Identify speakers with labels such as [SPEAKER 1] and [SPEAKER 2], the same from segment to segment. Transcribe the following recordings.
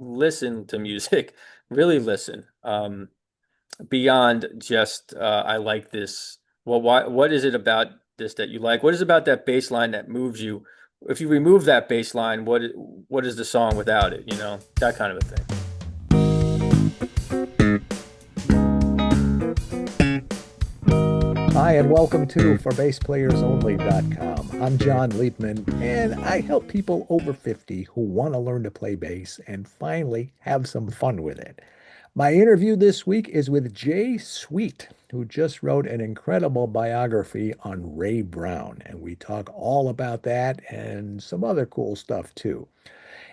[SPEAKER 1] listen to music, really listen, beyond just I like this. Well, what is it about this that you like? What is it about that bass line that moves you? If you remove that bass line, what is the song without it? That kind of a thing.
[SPEAKER 2] Hi, and welcome to ForBassPlayersOnly.com. I'm John Liebman, and I help people over 50 who want to learn to play bass and finally have some fun with it. My interview this week is with Jay Sweet, who just wrote an incredible biography on Ray Brown, and we talk all about that and some other cool stuff too.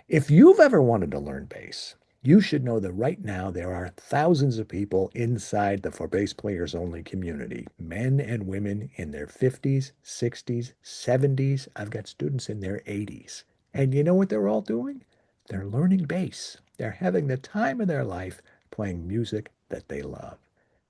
[SPEAKER 2] If you've ever wanted to learn bass, you should know that right now there are thousands of people inside the For Bass Players Only community, men and women in their 50s, 60s, 70s. I've got students in their 80s. And you know what they're all doing? They're learning bass. They're having the time of their life playing music that they love.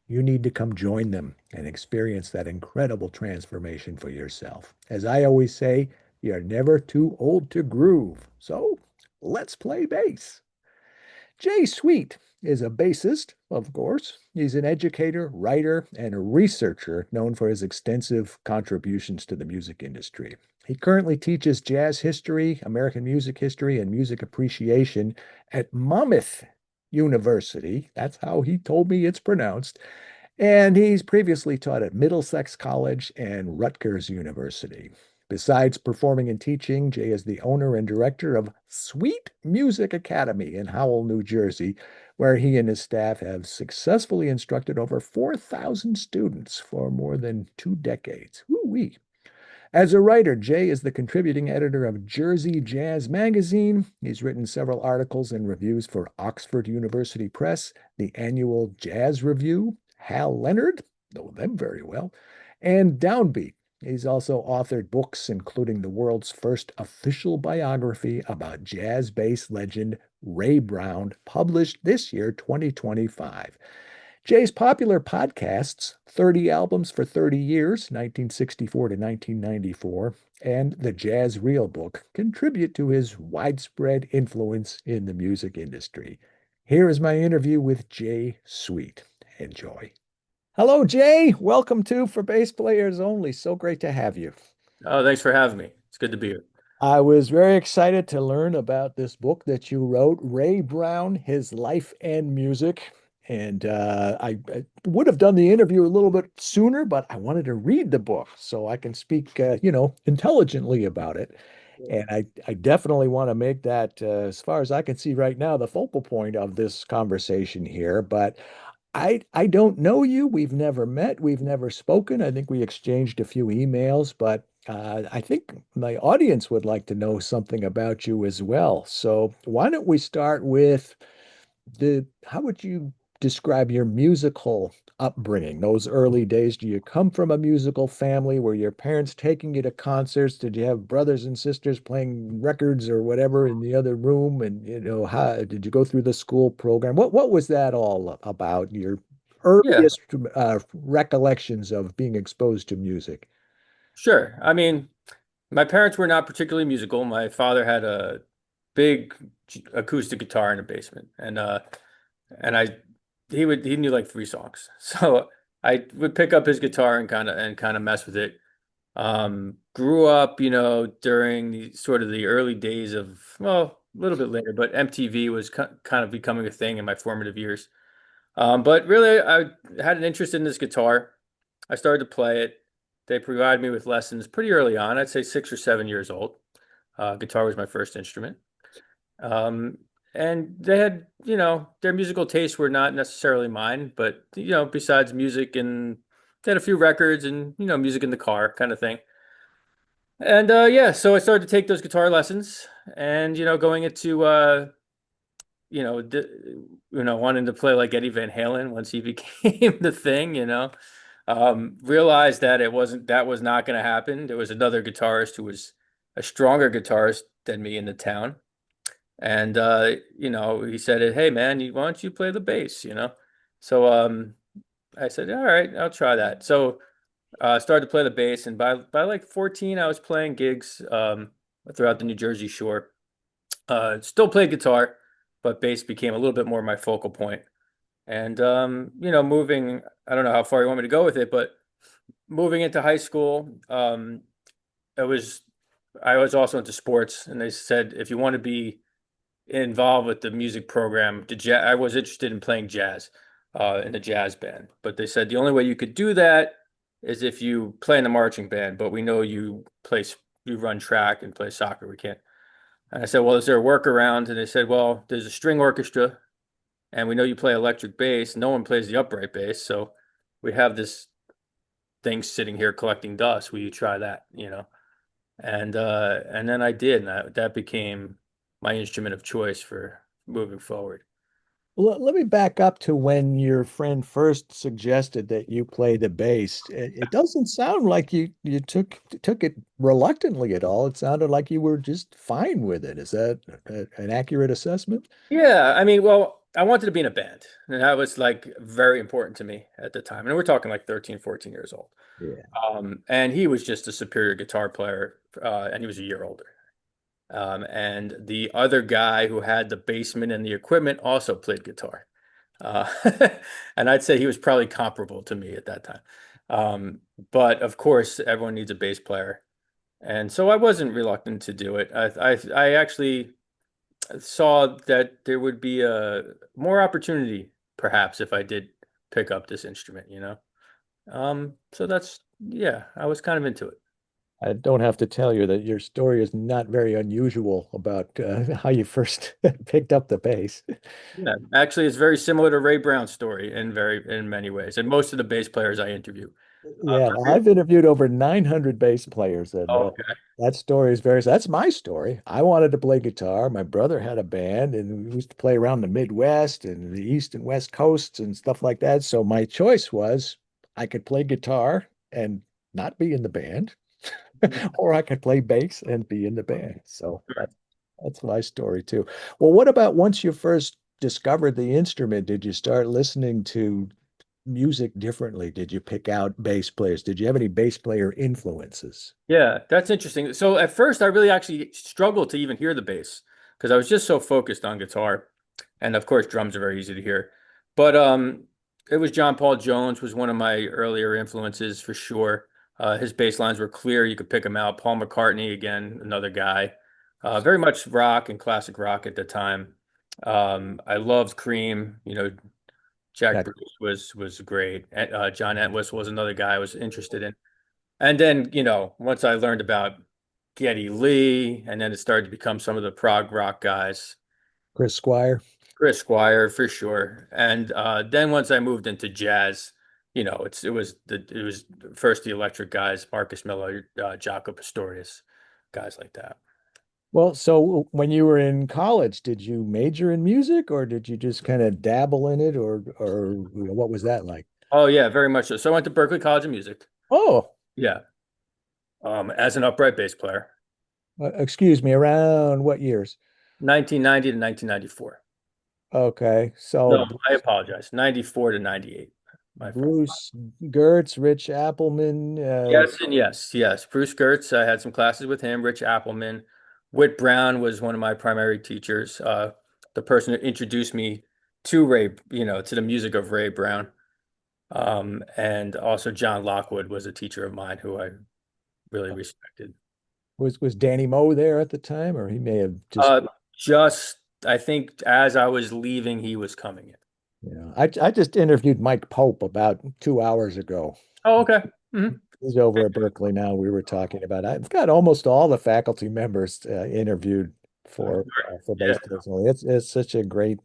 [SPEAKER 2] You need to come join them and experience that incredible transformation for yourself. As I always say, you're never too old to groove. So let's play bass. Jay Sweet is a bassist, of course. He's an educator, writer, and a researcher known for his extensive contributions to the music industry. He currently teaches jazz history, American music history, and music appreciation at Monmouth University. That's how he told me it's pronounced. And he's previously taught at Middlesex College and Rutgers University. Besides performing and teaching, Jay is the owner and director of Sweet Music Academy in Howell, New Jersey, where he and his staff have successfully instructed over 4,000 students for more than 2 decades. Woo-wee. As a writer, Jay is the contributing editor of Jersey Jazz Magazine. He's written several articles and reviews for Oxford University Press, the annual Jazz Review, Hal Leonard, know them very well, and Downbeat. He's also authored books, including the world's first official biography about jazz bass legend Ray Brown, published this year, 2025. Jay's popular podcasts, 30 Albums for 30 Years, 1964 to 1994, and the Jazz Reel Book contribute to his widespread influence in the music industry. Here is my interview with Jay Sweet. Enjoy. Hello, Jay. Welcome to For Bass Players Only. So great to have you.
[SPEAKER 1] Oh, thanks for having me. It's good to be here.
[SPEAKER 2] I was very excited to learn about this book that you wrote, Ray Brown, His Life and Music. And I would have done the interview a little bit sooner, but I wanted to read the book so I can speak, intelligently about it.
[SPEAKER 1] Yeah.
[SPEAKER 2] And I definitely want to make that, as far as I can see right now, the focal point of this conversation here. But I don't know you. We've never met. We've never spoken. I think we exchanged a few emails, but I think my audience would like to know something about you as well. So why don't we start with how would you describe your musical upbringing, those early days? Do you come from a musical family? Were your parents taking you to concerts? Did you have brothers and sisters playing records or whatever in the other room? And how did you go through the school program? What was that all about? Your
[SPEAKER 1] Yeah,
[SPEAKER 2] earliest recollections of being exposed to music?
[SPEAKER 1] sure. I mean, my parents were not particularly musical. My father had a big acoustic guitar in the basement, and he knew like three songs. So I would pick up his guitar and kind of mess with it. Grew up, during the sort of the early days of, well, a little bit later, but MTV was kind of becoming a thing in my formative years. But really, I had an interest in this guitar. I started to play it. They provided me with lessons pretty early on. I'd say 6 or 7 years old. Guitar was my first instrument. Um, and they had, their musical tastes were not necessarily mine, but, besides music, and they had a few records and, music in the car kind of thing. And yeah, so I started to take those guitar lessons and, going into, wanting to play like Eddie Van Halen once he became the thing, realized that that was not going to happen. There was another guitarist who was a stronger guitarist than me in the town. And he said, "Hey man, why don't you play the bass?" So I said, "All right, I'll try that." So I started to play the bass, and by like 14, I was playing gigs throughout the New Jersey shore. Still played guitar, but bass became a little bit more my focal point. And moving, I don't know how far you want me to go with it, but moving into high school, it was I was also into sports, and they said if you want to be involved with the music program, I was interested in playing jazz, in the jazz band. But they said the only way you could do that is if you play in the marching band. But we know you run track and play soccer. We can't. And I said, well, is there a workaround? And they said, well, there's a string orchestra, and we know you play electric bass. No one plays the upright bass, so we have this thing sitting here collecting dust. Will you try that? And then I did, and that became my instrument of choice for moving forward.
[SPEAKER 2] Let me back up to when your friend first suggested that you play the bass. It doesn't sound like you took it reluctantly at all. It sounded like you were just fine with it. Is that an accurate assessment?
[SPEAKER 1] Yeah, I mean, well, I wanted to be in a band, and that was like very important to me at the time. And we're talking like 13, 14 years old.
[SPEAKER 2] Yeah.
[SPEAKER 1] And he was just a superior guitar player, and he was a year older. And the other guy who had the basement and the equipment also played guitar. Uh, and I'd say he was probably comparable to me at that time. But of course, everyone needs a bass player. And so I wasn't reluctant to do it. I actually saw that there would be a more opportunity, perhaps, if I did pick up this instrument. So yeah, I was kind of into it.
[SPEAKER 2] I don't have to tell you that your story is not very unusual about how you first picked up the bass.
[SPEAKER 1] Yeah, actually, it's very similar to Ray Brown's story in many ways, and most of the bass players I interview.
[SPEAKER 2] Yeah,
[SPEAKER 1] For real.
[SPEAKER 2] I've interviewed over 900 bass players, and
[SPEAKER 1] Oh, okay.
[SPEAKER 2] that story is very, that's my story. I wanted to play guitar. My brother had a band, and we used to play around the Midwest and the East and West coasts and stuff like that. So my choice was I could play guitar and not be in the band, or I could play bass and be in the band. So that's my story too. Well, what about once you first discovered the instrument, did you start listening to music differently? Did you pick out bass players? Did you have any bass player influences?
[SPEAKER 1] Yeah, that's interesting. So at first, I really actually struggled to even hear the bass because I was just so focused on guitar, and of course, drums are very easy to hear. But it was John Paul Jones was one of my earlier influences for sure. His bass lines were clear; you could pick them out. Paul McCartney, again, another guy, very much rock and classic rock at the time. I loved Cream. Jack
[SPEAKER 2] That
[SPEAKER 1] Bruce was great. John Entwistle was another guy I was interested in. And then, once I learned about Geddy Lee, and then it started to become some of the prog rock guys,
[SPEAKER 2] Chris Squire.
[SPEAKER 1] Chris Squire for sure. And then once I moved into jazz, it was first the electric guys, Marcus Miller, Jaco Pastorius, guys like that.
[SPEAKER 2] Well, so when you were in college, did you major in music or did you just kind of dabble in it or what was that like?
[SPEAKER 1] Oh yeah, very much so. So I went to Berklee College of Music.
[SPEAKER 2] Oh,
[SPEAKER 1] Yeah, as an upright bass player,
[SPEAKER 2] excuse me, around what years?
[SPEAKER 1] 1990 to 1994.
[SPEAKER 2] Okay. So
[SPEAKER 1] No, I apologize. 94 to 98. My fault.
[SPEAKER 2] Bruce Gertz, Rich Appleman,
[SPEAKER 1] Yes, and yes, yes. Bruce Gertz, I had some classes with him. Rich Appleman. Whit Brown was one of my primary teachers. The person who introduced me to to the music of Ray Brown. And also John Lockwood was a teacher of mine who I really respected.
[SPEAKER 2] was Danny Moe there at the time, or he may have just,
[SPEAKER 1] Uh, just, I think as I was leaving, he was coming in.
[SPEAKER 2] I just interviewed Mike Pope about 2 hours ago.
[SPEAKER 1] Oh, okay. Mhm.
[SPEAKER 2] He's over at Berkeley now. We were talking about. I've got almost all the faculty members interviewed for
[SPEAKER 1] Yeah.
[SPEAKER 2] Bass Players Only. It's such a great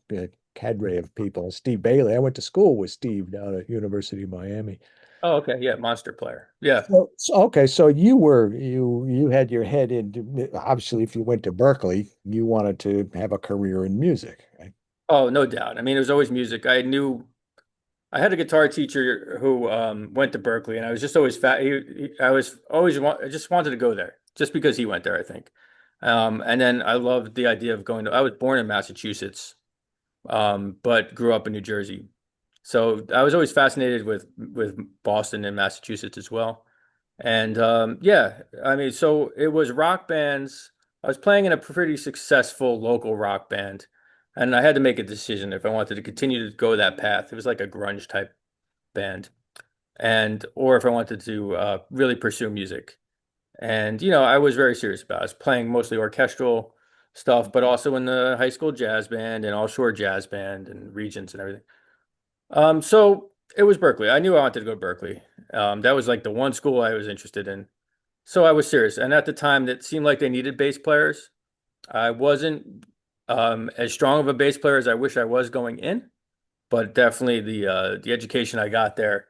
[SPEAKER 2] cadre of people. Steve Bailey. I went to school with Steve down at University of Miami.
[SPEAKER 1] Oh, okay. Yeah. Monster player. Yeah.
[SPEAKER 2] Okay, so you had your head into obviously if you went to Berkeley, you wanted to have a career in music, right?
[SPEAKER 1] Oh, no doubt. I mean, it was always music. I had a guitar teacher who went to Berkeley, and I was just always I was always I just wanted to go there just because he went there, I think. And then I loved the idea of going to. I was born in Massachusetts, but grew up in New Jersey. So I was always fascinated with Boston and Massachusetts as well. And yeah, I mean, so it was rock bands. I was playing in a pretty successful local rock band. And I had to make a decision if I wanted to continue to go that path. It was like a grunge type band, and or if I wanted to really pursue music. And I was very serious about it. I was playing mostly orchestral stuff, but also in the high school jazz band and all shore jazz band and regents and everything. So it was Berkeley. I knew I wanted to go to Berkeley. That was like the one school I was interested in. So I was serious. And at the time, it seemed like they needed bass players. I wasn't as strong of a bass player as I wish I was going in, but definitely the education I got there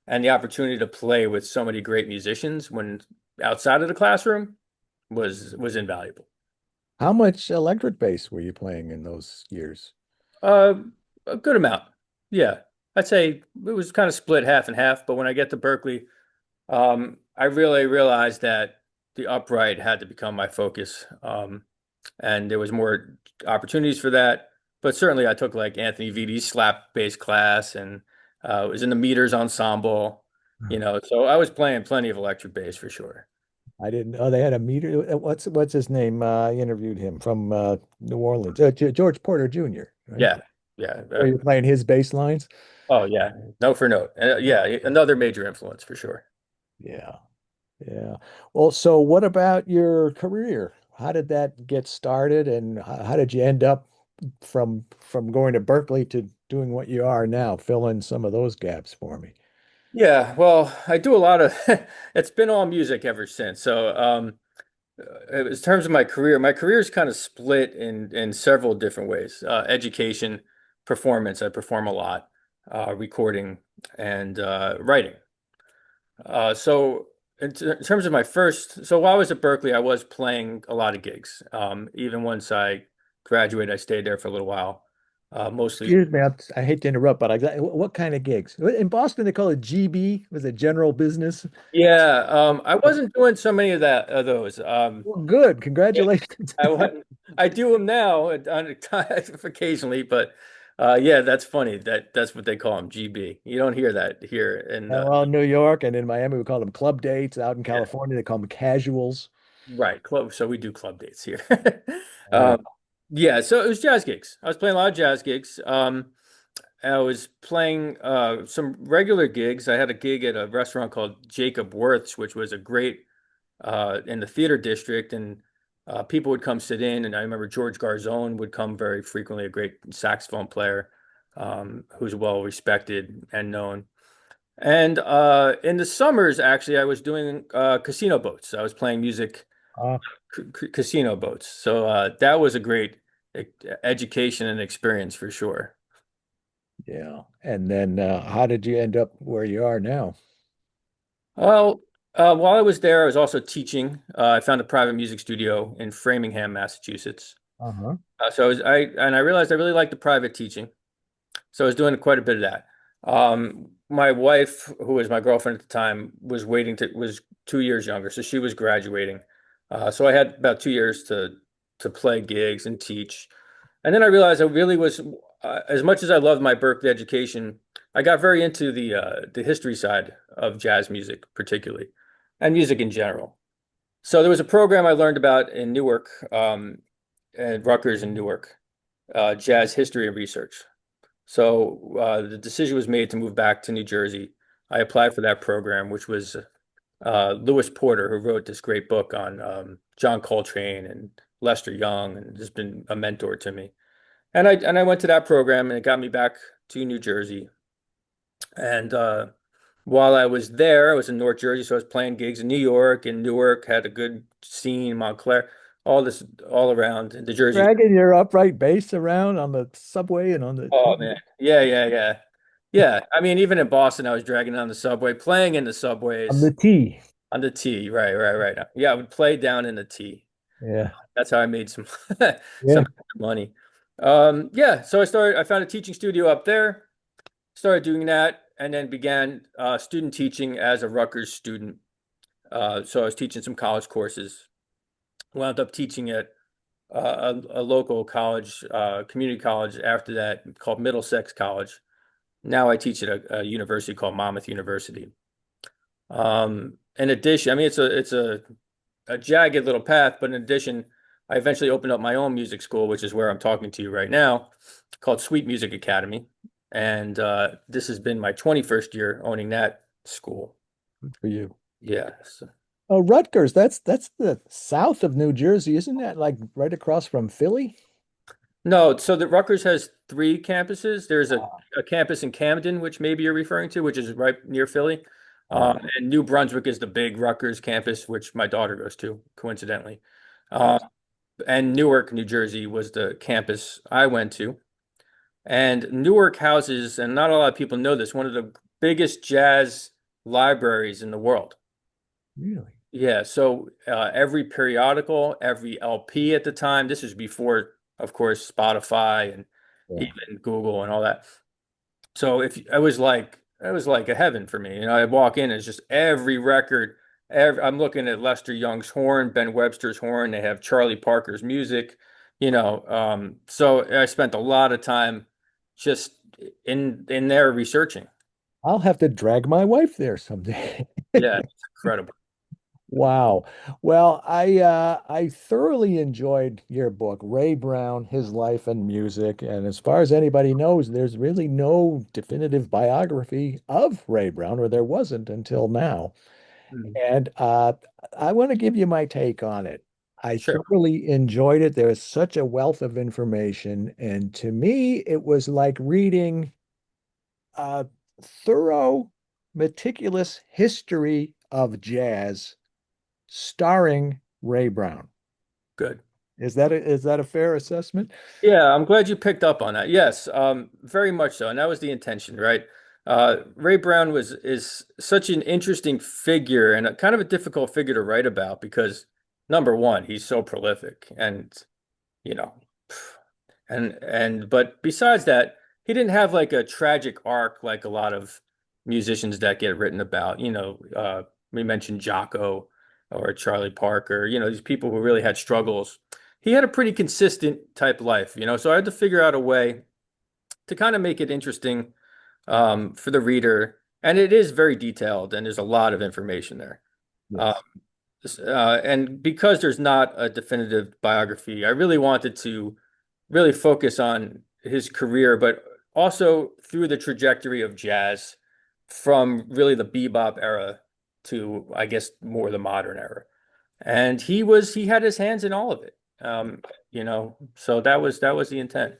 [SPEAKER 1] and the opportunity to play with so many great musicians when outside of the classroom was invaluable.
[SPEAKER 2] How much electric bass were you playing in those years?
[SPEAKER 1] Uh, a good amount. Yeah. I'd say it was kind of split half and half, but when I get to Berkeley, I really realized that the upright had to become my focus. And there was more opportunities for that. But certainly I took like Anthony Vidi's slap bass class and was in the meters ensemble, so I was playing plenty of electric bass for sure.
[SPEAKER 2] I didn't know they had a meter. What's his name? I interviewed him from New Orleans. George Porter Jr., right?
[SPEAKER 1] Yeah. Yeah.
[SPEAKER 2] Were you playing his bass lines?
[SPEAKER 1] Oh yeah. Note for note. Yeah, another major influence for sure.
[SPEAKER 2] Yeah. Yeah. Well, so what about your career? How did that get started, and how did you end up from going to Berkeley to doing what you are now? Fill in some of those gaps for me.
[SPEAKER 1] Yeah, well, I do a lot of it's been all music ever since. So, in terms of my career is kind of split in several different ways. Education, performance, I perform a lot, recording and writing. So in terms of so while I was at Berkeley, I was playing a lot of gigs. Even once I graduated, I stayed there for a little while. Mostly,
[SPEAKER 2] Excuse me, I hate to interrupt, but what kind of gigs? In Boston, they call it GB. Was it general business?
[SPEAKER 1] yeah. I wasn't doing so many of those.
[SPEAKER 2] Well, good.
[SPEAKER 1] Yeah,
[SPEAKER 2] Congratulations.
[SPEAKER 1] I wouldn't- I do them now occasionally, but yeah, that's funny. That's what they call them, GB. You don't hear that here in
[SPEAKER 2] And well, in New York and in Miami, we call them club dates. Out in
[SPEAKER 1] yeah,
[SPEAKER 2] California, they call them casuals.
[SPEAKER 1] right, club. So we do club dates here.
[SPEAKER 2] Yeah.
[SPEAKER 1] Um, yeah, so it was jazz gigs. I was playing a lot of jazz gigs. I was playing some regular gigs. I had a gig at a restaurant called Jacob Worth's, which was a great in the theater district, and people would come sit in. And I remember George Garzone would come very frequently, a great saxophone player who's well respected and known. And in the summers, actually, I was doing casino boats. I was playing music,
[SPEAKER 2] Uh,
[SPEAKER 1] casino boats. So that was a great e- education and experience for sure.
[SPEAKER 2] yeah. And then how did you end up where you are now?
[SPEAKER 1] Well, while I was there, I was also teaching. I found a private music studio in Framingham, Massachusetts.
[SPEAKER 2] Uh-huh.
[SPEAKER 1] So I realized I really liked the private teaching. So I was doing quite a bit of that. My wife, who was my girlfriend at the time, was 2 years younger, so she was graduating. So I had about 2 years to play gigs and teach. And then I realized I really was, as much as I loved my Berkeley education, I got very into the history side of jazz music, particularly, and music in general. So there was a program I learned about in Newark, at Rutgers in Newark, jazz history and research. So the decision was made to move back to New Jersey. I applied for that program, which was Lewis Porter, who wrote this great book on John Coltrane and Lester Young, and has been a mentor to me. And I went to that program, and it got me back to New Jersey. And while I was there, I was in North Jersey, so I was playing gigs in New York, and Newark had a good scene, Montclair, all this all around the Jersey.
[SPEAKER 2] Dragging your upright bass around on the subway and on the
[SPEAKER 1] Oh man. Yeah, yeah, yeah. Yeah. I mean, even in Boston, I was dragging on the subway, playing in the
[SPEAKER 2] on
[SPEAKER 1] subways
[SPEAKER 2] the T.
[SPEAKER 1] on the T. Right, right, right. Yeah, I would play down in the T.
[SPEAKER 2] Yeah.
[SPEAKER 1] That's how I made some
[SPEAKER 2] Yeah.
[SPEAKER 1] some money. Yeah, so I found a teaching studio up there, started doing that, and then began student teaching as a Rutgers student. So I was teaching some college courses. Wound up teaching at a local college, community college after that called Middlesex College. Now I teach at a university called Monmouth University. In addition, I mean, it's a jagged little path, but in addition, I eventually opened up my own music school, which is where I'm talking to you right now, called Sweet Music Academy. And this has been my 21st year owning that school.
[SPEAKER 2] Good for you.
[SPEAKER 1] Yes.
[SPEAKER 2] Oh, Rutgers, that's the south of New Jersey, isn't that like right across from Philly?
[SPEAKER 1] No, so the Rutgers has three campuses. There's
[SPEAKER 2] Ah,
[SPEAKER 1] a campus in Camden, which maybe you're referring to, which is right near Philly.
[SPEAKER 2] right.
[SPEAKER 1] And New Brunswick is the big Rutgers campus, which my daughter goes to, coincidentally.
[SPEAKER 2] I
[SPEAKER 1] Um, and Newark, New Jersey was the campus I went to. And Newark houses, and not a lot of people know this, one of the biggest jazz libraries in the world.
[SPEAKER 2] really.
[SPEAKER 1] Yeah, so every periodical, every LP at the time, this is before, of course, Spotify and
[SPEAKER 2] Yeah.
[SPEAKER 1] even Google and all that. So if it was like a heaven for me. I walk in, it's just every record. I'm looking at Lester Young's horn, Ben Webster's horn. They have Charlie Parker's music. So I spent a lot of time just in there researching.
[SPEAKER 2] I'll have to drag my wife there someday.
[SPEAKER 1] Yeah, it's incredible.
[SPEAKER 2] Wow. Well, I thoroughly enjoyed your book, Ray Brown, His Life and Music. And as far as anybody knows, there's really no definitive biography of Ray Brown, or there wasn't until now.
[SPEAKER 1] Mhm.
[SPEAKER 2] And I want to give you my take on it. I
[SPEAKER 1] Sure.
[SPEAKER 2] thoroughly enjoyed it. There is such a wealth of information. And to me, it was like reading a thorough, meticulous history of jazz starring Ray Brown.
[SPEAKER 1] Good.
[SPEAKER 2] Is that a fair assessment?
[SPEAKER 1] Yeah, I'm glad you picked up on that. Yes, very much so. And that was the intention, right? Ray Brown is such an interesting figure and a kind of a difficult figure to write about because number one, he's so prolific and you know, but besides that, he didn't have like a tragic arc like a lot of musicians that get written about. We mentioned Jocko or Charlie Parker, these people who really had struggles. He had a pretty consistent type life, so I had to figure out a way to kind of make it interesting for the reader. And it is very detailed and there's a lot of information there. Um,
[SPEAKER 2] Yes.
[SPEAKER 1] and because there's not a definitive biography, I really wanted to really focus on his career, but also through the trajectory of jazz from really the bebop era to, I guess, more the modern era. And he had his hands in all of it. So that was the intent.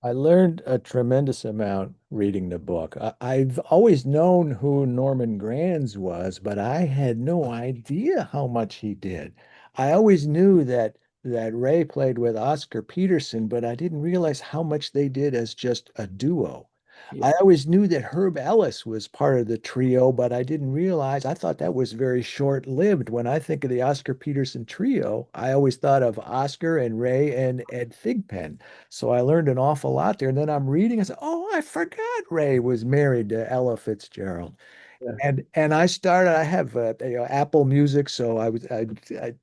[SPEAKER 2] I learned a tremendous amount reading the book. I've always known who Norman Granz was, but I had no idea how much he did. I always knew that Ray played with Oscar Peterson, but I didn't realize how much they did as just a duo. I
[SPEAKER 1] Yeah.
[SPEAKER 2] always knew that Herb Ellis was part of the trio, but I didn't realize, I thought that was very short-lived. When I think of the Oscar Peterson trio, I always thought of Oscar and Ray and Ed Thigpen. So I learned an awful lot there. And then I'm reading, I said, oh, I forgot Ray was married to Ella Fitzgerald.
[SPEAKER 1] Yeah.
[SPEAKER 2] And I have Apple Music, so I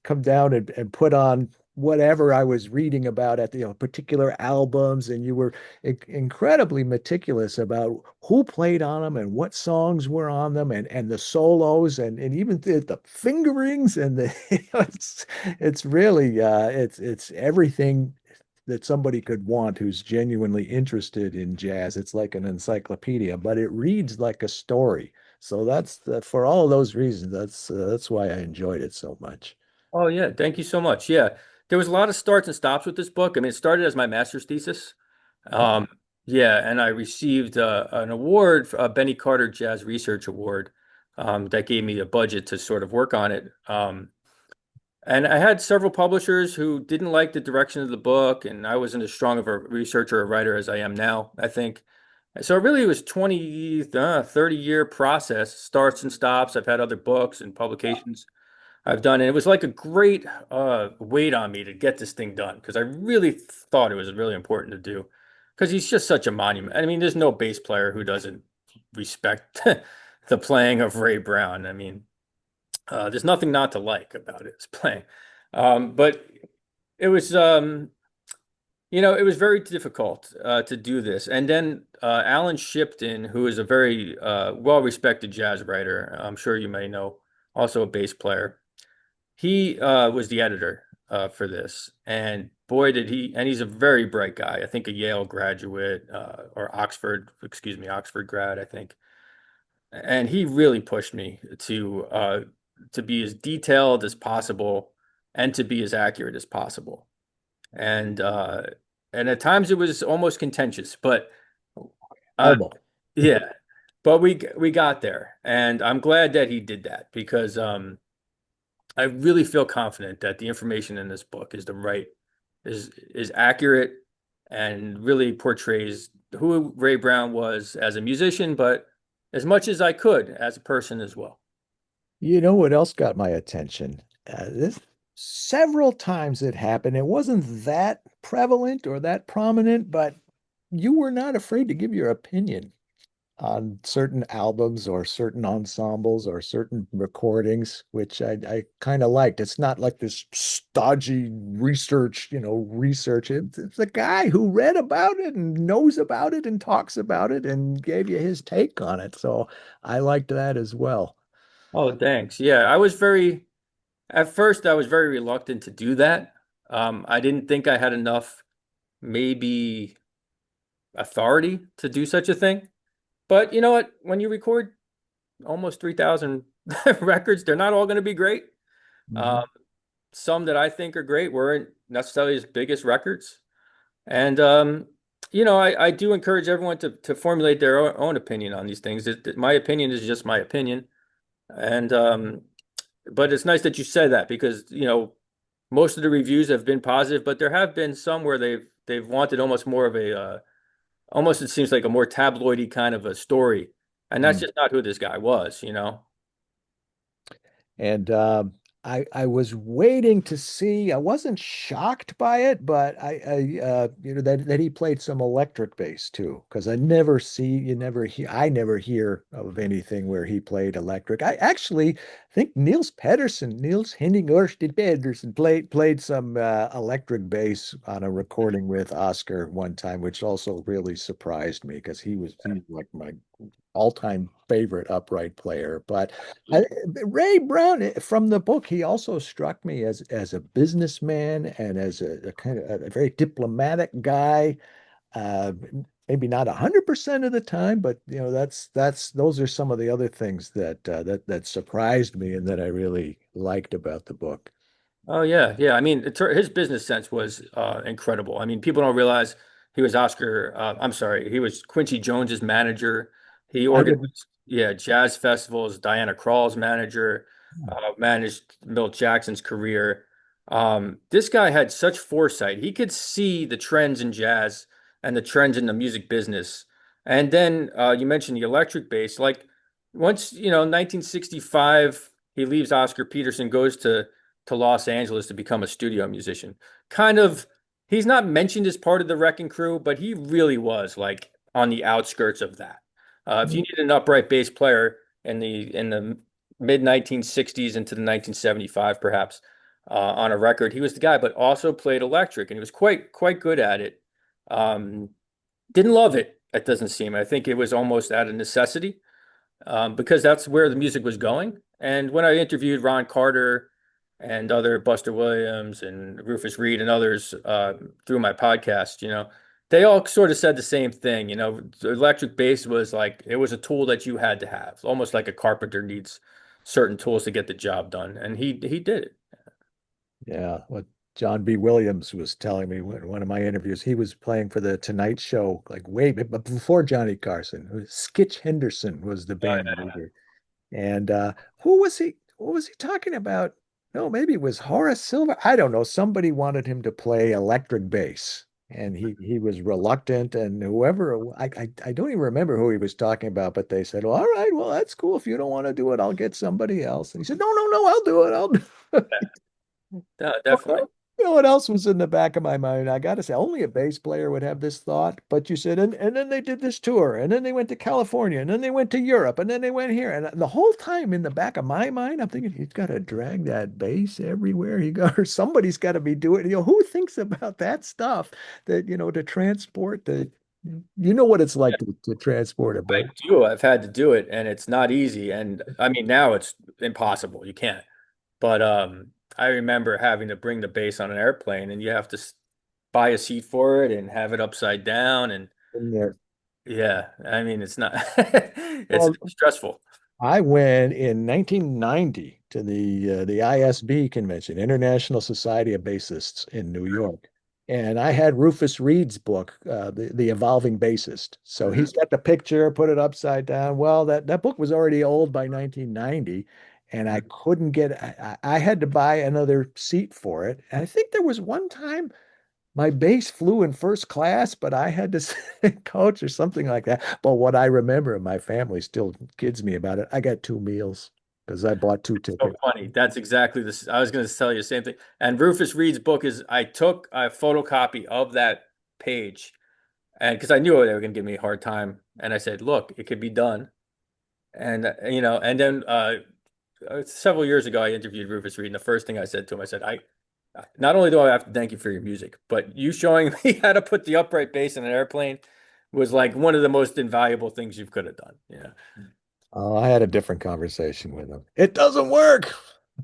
[SPEAKER 2] come down and put on whatever I was reading about at the particular albums, and you were incredibly meticulous about who played on them and what songs were on them, and the solos and even the fingerings and the it's really it's everything that somebody could want who's genuinely interested in jazz. It's like an encyclopedia, but it reads like a story. So for all those reasons, that's why I enjoyed it so much.
[SPEAKER 1] Oh yeah, thank you so much. Yeah, there was a lot of starts and stops with this book. I mean, it started as my master's thesis. Um, yeah, and I received an award, a Benny Carter Jazz Research Award, that gave me a budget to sort of work on it. And I had several publishers who didn't like the direction of the book, and I wasn't as strong of a researcher or writer as I am now, I think. So it really was 30-year process, starts and stops. I've had other books and publications I've done, and it was like a great weight on me to get this thing done because I really thought it was really important to do because he's just such a monument. I mean, there's no bass player who doesn't respect the playing of Ray Brown. I mean, there's nothing not to like about his playing. But it was, it was very difficult to do this. And then Alan Shipton, who is a very well-respected jazz writer, I'm sure you may know, also a bass player. He was the editor. for this, and boy, did he! And he's a very bright guy. I think a Yale graduate or Oxford, excuse me, Oxford grad, I think. And he really pushed me to be as detailed as possible and to be as accurate as possible. And and at times it was almost contentious, but uh,
[SPEAKER 2] Almost.
[SPEAKER 1] yeah, but we got there, and I'm glad that he did that because I really feel confident that the information in this book is the right is accurate and really portrays who Ray Brown was as a musician, but as much as I could as a person as well.
[SPEAKER 2] You know what else got my attention? This several times it happened. It wasn't that prevalent or that prominent, but you were not afraid to give your opinion on certain albums or certain ensembles or certain recordings, which I kind of liked. It's not like this stodgy research. It's a guy who read about it and knows about it and talks about it and gave you his take on it. So I liked that as well.
[SPEAKER 1] Oh, thanks. Yeah, at first I was very reluctant to do that. I didn't think I had enough, maybe authority to do such a thing. But you know what? When you record almost 3,000 records, they're not all going to be great.
[SPEAKER 2] Mhm.
[SPEAKER 1] Um, some that I think are great weren't necessarily his biggest records. And I do encourage everyone to formulate their own opinion on these things. My opinion is just my opinion. And but it's nice that you said that because, most of the reviews have been positive, but there have been some where they've wanted almost more of a almost it seems like a more tabloidy kind of a story. And that's
[SPEAKER 2] Mm.
[SPEAKER 1] just not who this guy was.
[SPEAKER 2] And I was waiting to see. I wasn't shocked by it, but that he played some electric bass too, because I never hear of anything where he played electric. I actually think Niels Henning Ørsted Pedersen played some electric bass on a recording with Oscar one time, which also really surprised me because he's like my all-time favorite upright player. But I, Ray Brown, from the book, he also struck me as a businessman and as a kind of a very diplomatic guy. Uh, Maybe not 100% of the time, but that's those are some of the other things that surprised me and that I really liked about the book.
[SPEAKER 1] Oh yeah, yeah. I mean, his business sense was incredible. I mean, people don't realize he was Oscar. I'm sorry, he was Quincy Jones's manager. He
[SPEAKER 2] I didn't.
[SPEAKER 1] organized, yeah, jazz festivals. Diana Krall's manager, managed Milt Jackson's career. This guy had such foresight. He could see the trends in jazz and the trends in the music business. And then you mentioned the electric bass. Like once, 1965, he leaves Oscar Peterson, goes to Los Angeles to become a studio musician. Kind of, he's not mentioned as part of the Wrecking Crew, but he really was like on the outskirts of that. If you need an upright bass player in the mid 1960s into the 1975, perhaps on a record, he was the guy, but also played electric, and he was quite good at it. Um, didn't love it. It doesn't seem. I think it was almost out of necessity because that's where the music was going. And when I interviewed Ron Carter and other Buster Williams and Rufus Reed and others through my podcast, they all sort of said the same thing. The electric bass was like it was a tool that you had to have, almost like a carpenter needs certain tools to get the job done, and he did it.
[SPEAKER 2] Yeah, what John B. Williams was telling me in one of my interviews, he was playing for the Tonight Show, like but before Johnny Carson. Skitch Henderson was the
[SPEAKER 1] Oh,
[SPEAKER 2] band
[SPEAKER 1] yeah.
[SPEAKER 2] leader. And who was he? What was he talking about? No, maybe it was Horace Silver. I don't know. Somebody wanted him to play electric bass, and he was reluctant. And I don't even remember who he was talking about, but they said, well, all right, well, that's cool. If you don't want to do it, I'll get somebody else. And he said, no, no, no, I'll do it. I'll do it.
[SPEAKER 1] No, definitely.
[SPEAKER 2] You know what else was in the back of my mind? I gotta say, only a bass player would have this thought. But you said, and then they did this tour, and then they went to California, and then they went to Europe, and then they went here. And the whole time in the back of my mind, I'm thinking he's got to drag that bass everywhere he goes, or somebody's got to be doing. Who thinks about that stuff? To transport the, what it's like to transport a
[SPEAKER 1] I
[SPEAKER 2] bass.
[SPEAKER 1] do. I've had to do it, and it's not easy. And I mean, now it's impossible. You can't. But I remember having to bring the bass on an airplane, and you have to buy a seat for it and have it upside down, and
[SPEAKER 2] In there.
[SPEAKER 1] yeah, I mean it's not it's
[SPEAKER 2] Well,
[SPEAKER 1] stressful.
[SPEAKER 2] I went in 1990 to the ISB convention, International Society of Bassists in New York. And I had Rufus Reed's book, the Evolving Bassist. So
[SPEAKER 1] Mhm.
[SPEAKER 2] he's got the picture, put it upside down. Well, that book was already old by 1990, and I couldn't get, I had to buy another seat for it. And I think there was one time my bass flew in first class, but I had to sit coach or something like that. But what I remember, and my family still kids me about it, I got two meals because I bought two
[SPEAKER 1] So
[SPEAKER 2] tickets.
[SPEAKER 1] funny. That's exactly this. I was going to tell you the same thing. And Rufus Reed's book is I took a photocopy of that page, and because I knew they were going to give me a hard time, and I said, "Look, it could be done." And and then several years ago, I interviewed Rufus Reed, and the first thing I said to him, I said, "I not only do I have to thank you for your music, but you showing me how to put the upright bass in an airplane was like one of the most invaluable things you could have done." Yeah.
[SPEAKER 2] I had a different conversation with them. It doesn't work.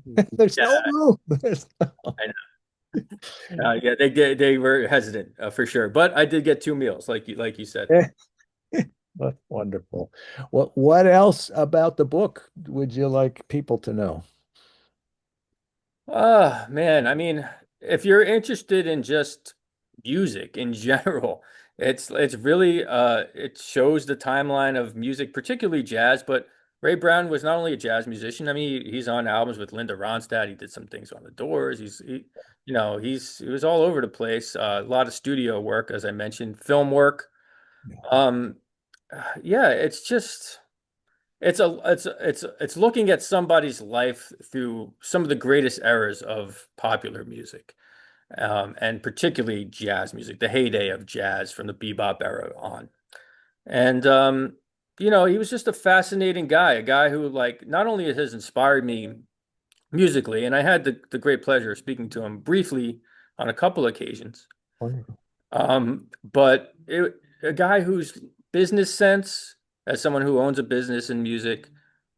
[SPEAKER 2] There's
[SPEAKER 1] Yeah,
[SPEAKER 2] no room. There's
[SPEAKER 1] I know. Yeah, they were hesitant for sure, but I did get two meals, like you said.
[SPEAKER 2] no. Wonderful. What else about the book would you like people to know?
[SPEAKER 1] Man, I mean, if you're interested in just music in general, it's really it shows the timeline of music, particularly jazz, but Ray Brown was not only a jazz musician. I mean, he's on albums with Linda Ronstadt. He did some things on the Doors. He was all over the place. A lot of studio work, as I mentioned, film work. Um, yeah, it's just it's looking at somebody's life through some of the greatest eras of popular music, and particularly jazz music, the heyday of jazz from the bebop era on. And he was just a fascinating guy, a guy who like not only has inspired me musically, and I had the great pleasure of speaking to him briefly on a couple occasions.
[SPEAKER 2] Wonderful.
[SPEAKER 1] But a guy whose business sense, as someone who owns a business in music,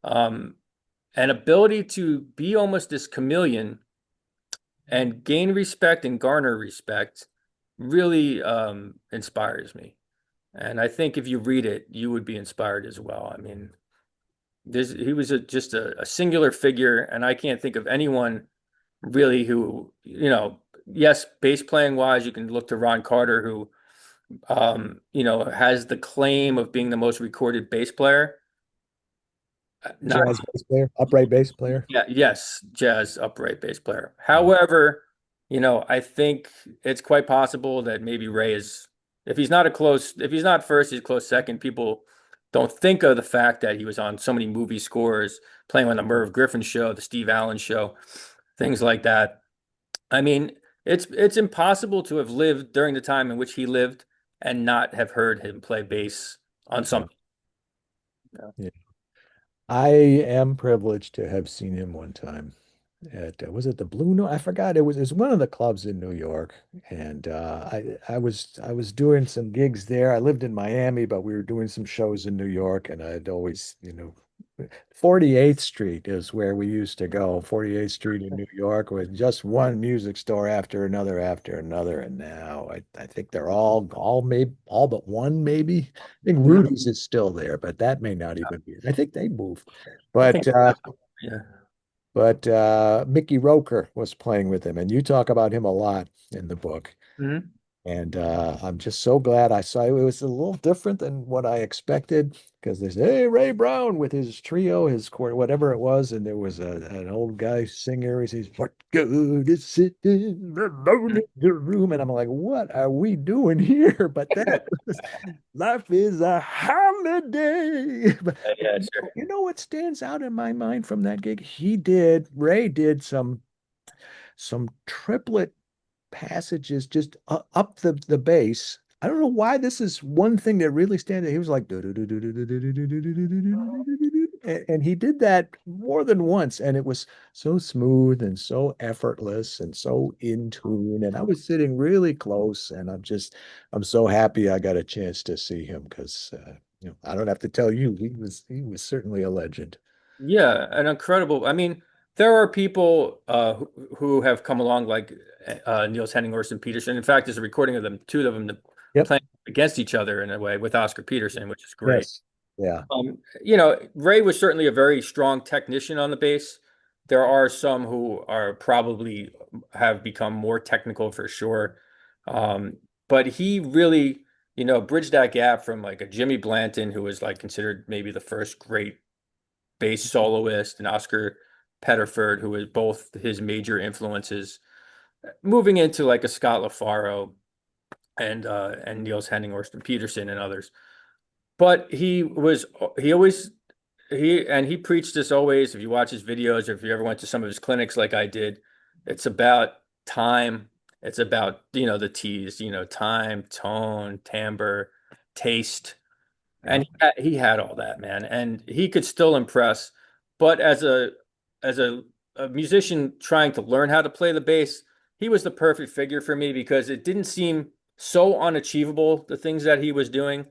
[SPEAKER 1] um, an ability to be almost this chameleon and gain respect and garner respect really inspires me. And I think if you read it, you would be inspired as well. I mean, he was just a singular figure, and I can't think of anyone really who, yes, bass playing wise, you can look to Ron Carter, who has the claim of being the most recorded bass player. Not
[SPEAKER 2] Jazz bass player, upright bass player.
[SPEAKER 1] Yeah, yes, jazz upright bass player. However, I think it's quite possible that maybe Ray is, if he's not first, he's close second. People don't think of the fact that he was on so many movie scores, playing on the Merv Griffin show, the Steve Allen show, things like that. I mean, it's impossible to have lived during the time in which he lived and not have heard him play bass on
[SPEAKER 2] Yeah.
[SPEAKER 1] something.
[SPEAKER 2] Yeah. I am privileged to have seen him one time at was it the Blue Note? I forgot. It was one of the clubs in New York, and I was doing some gigs there. I lived in Miami, but we were doing some shows in New York, and I'd always 48th Street is where we used to go. 48th Street in New York with just one music store after another, and now I think they're all maybe all but one maybe. I think Rudy's is still there, but that may not even be. I think they moved.
[SPEAKER 1] I
[SPEAKER 2] But
[SPEAKER 1] think,
[SPEAKER 2] uh,
[SPEAKER 1] yeah.
[SPEAKER 2] but Mickey Roker was playing with him, and you talk about him a lot in the book.
[SPEAKER 1] Mhm.
[SPEAKER 2] And I'm just so glad I saw it. It was a little different than what I expected because there's hey Ray Brown with his trio, his chord, whatever it was, and there was an old guy singer. He says, "What good is sitting alone in the room?" And I'm like, "What are we doing here?" But that life is a holiday. But,
[SPEAKER 1] Yeah,
[SPEAKER 2] but
[SPEAKER 1] yeah, sure.
[SPEAKER 2] you know what stands out in my mind from that gig? Ray did some triplet passages just up the bass. I don't know why this is one thing that really stands out. He was like, and he did that more than once, and it was so smooth and so effortless and so in tune. And I was sitting really close, and I'm so happy I got a chance to see him because I don't have to tell you, he was certainly a legend.
[SPEAKER 1] Yeah, an incredible. I mean, there are people who have come along like Niels Henning, Orson Peterson. In fact, there's a recording of them, two of them
[SPEAKER 2] Yep.
[SPEAKER 1] playing against each other in a way with Oscar Peterson, which is great.
[SPEAKER 2] Yes. Yeah.
[SPEAKER 1] Ray was certainly a very strong technician on the bass. There are some who are probably have become more technical for sure. Um, but he really, bridged that gap from like a Jimmy Blanton, who was like considered maybe the first great bass soloist, and Oscar Pettiford, who was both his major influences, moving into like a Scott LaFaro and Niels Henning, Orson Peterson, and others. But he always he preached this always. If you watch his videos or if you ever went to some of his clinics like I did, it's about time. It's about, the T's, time, tone, timbre, taste.
[SPEAKER 2] Yeah.
[SPEAKER 1] And he had all that, man. And he could still impress. But as a musician trying to learn how to play the bass, he was the perfect figure for me because it didn't seem so unachievable, the things that he was doing.